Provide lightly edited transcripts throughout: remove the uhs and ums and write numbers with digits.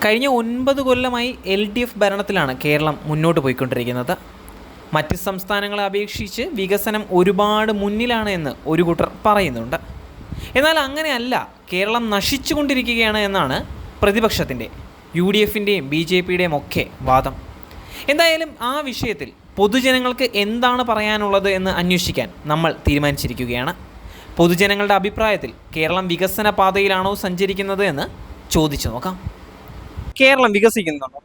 കഴിഞ്ഞ 9 കൊല്ലമായി LDF ഭരണത്തിലാണ് കേരളം മുന്നോട്ട് പോയിക്കൊണ്ടിരിക്കുന്നത്. മറ്റ് സംസ്ഥാനങ്ങളെ അപേക്ഷിച്ച് വികസനം ഒരുപാട് മുന്നിലാണ് എന്ന് ഒരു കൂട്ടർ പറയുന്നുണ്ട്. എന്നാൽ അങ്ങനെയല്ല, കേരളം നശിച്ചുകൊണ്ടിരിക്കുകയാണ് എന്നാണ് പ്രതിപക്ഷത്തിൻ്റെ, UDFൻ്റെയും BJPയുടെയും ഒക്കെ വാദം. എന്തായാലും ആ വിഷയത്തിൽ പൊതുജനങ്ങൾക്ക് എന്താണ് പറയാനുള്ളത് എന്ന് അന്വേഷിക്കാൻ നമ്മൾ തീരുമാനിച്ചിരിക്കുകയാണ്. പൊതുജനങ്ങളുടെ അഭിപ്രായത്തിൽ കേരളം വികസന പാതയിലാണോ സഞ്ചരിക്കുന്നത് എന്ന് ചോദിച്ചു നോക്കാം. കേരളം വികസിക്കുന്നുണ്ടോ?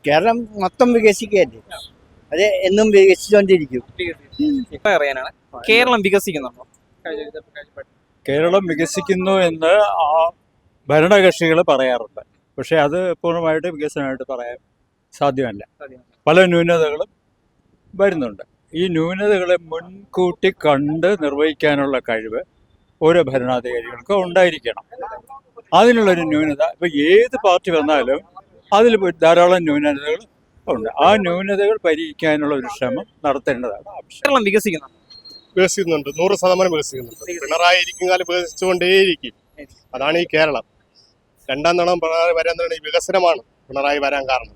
കേരളം മൊത്തം വികസിക്കുകയല്ലേ, അത് എന്നും വികസിച്ചുകൊണ്ടിരിക്കും. അറിയാനാണ്, കേരളം വികസിക്കുന്നുണ്ടോ? കേരളം വികസിക്കുന്നു എന്ന് ആ ഭരണകക്ഷികൾ പറയാറുണ്ട്. പക്ഷേ അത് പൂർണ്ണമായിട്ട് വികസനമായിട്ട് പറയാൻ സാധ്യമല്ല. പല ന്യൂനതകളും വരുന്നുണ്ട്. ഈ ന്യൂനതകളെ മുൻകൂട്ടി കണ്ട് നിർവഹിക്കാനുള്ള കഴിവ് ഓരോ ഭരണാധികാരികൾക്കും ഉണ്ടായിരിക്കണം. അതിനുള്ളൊരു ന്യൂനത ഇപ്പോൾ ഏത് പാർട്ടി വന്നാലും അതിൽ ധാരാളം ന്യൂനതകൾ ഉണ്ട്. ആ ന്യൂനതകൾ പരിഹരിക്കാനുള്ള ഒരു ശ്രമം നടത്തേണ്ടതാണ് ആവശ്യം. കേരളം വികസിക്കുന്നുണ്ട്, 100% വികസിക്കുന്നുണ്ട്. പിണറായി ഇരിക്കും കാലം വികസിച്ചുകൊണ്ടേയിരിക്കും. അതാണ് ഈ കേരളം. രണ്ടാം തവണ പിണറായി വരാൻ ഈ വികസനമാണ് പിണറായി വരാൻ കാരണം.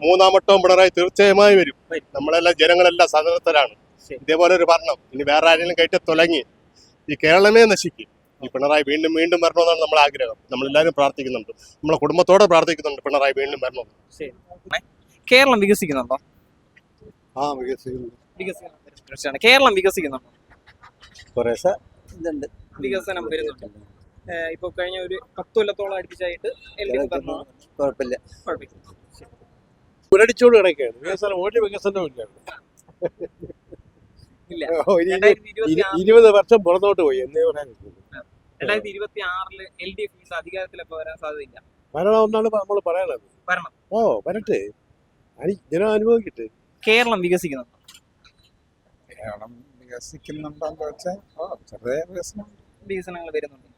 മൂന്നാം വട്ടവും പിണറായി തീർച്ചയായി വരും. നമ്മളെല്ലാം ജനങ്ങളെല്ലാം സന്നദ്ധരാണ്. ഇതേപോലെ ഒരു ഭരണം ഇനി വേറെ ആരെങ്കിലും കയറ്റി തുടങ്ങി ഈ കേരളമേ നശിക്കും. ഈ പിണറായി വീണ്ടും വീണ്ടും വരണമെന്നാണ് നമ്മളെ ആഗ്രഹം. നമ്മളെല്ലാവരും പ്രാർത്ഥിക്കുന്നുണ്ട്, നമ്മളെ കുടുംബത്തോടെ പ്രാർത്ഥിക്കുന്നുണ്ട് പിണറായി വീണ്ടും വരണമെന്ന്. കേരളം വികസിക്കുന്നുണ്ടോ? വികസിക്കുന്നു. കേരളം വികസിക്കുന്നുണ്ടോ? കുറേശ്ശെ ഇതുണ്ട്, വികസനം വരുന്നുണ്ട്. ഇപ്പൊ കഴിഞ്ഞ ഒരു 10 കൊല്ലത്തോളം അടുപ്പിച്ചായിട്ട് കുഴപ്പമില്ല. പുരടിച്ചോട് കിടക്കുകയാണ്. വികസനം ഒരു വികസനവും ഇല്ല. 20 വർഷം പുറത്തോട്ട് പോയി എന്നേ പറയാൻ. 2026 LDF അധികാരത്തിലൊക്കെ വരാൻ സാധ്യതയില്ല. വരണമെന്നാണ് നമ്മൾ പറയണത്. വരട്ടെ, ജനം അനുഭവിക്കട്ടെ. കേരളം വികസിക്കുന്നുണ്ടോ? കേരളം വികസിക്കുന്നുണ്ടോന്ന് വെച്ചാൽ ചെറിയ വികസനങ്ങൾ വരുന്നുണ്ട്.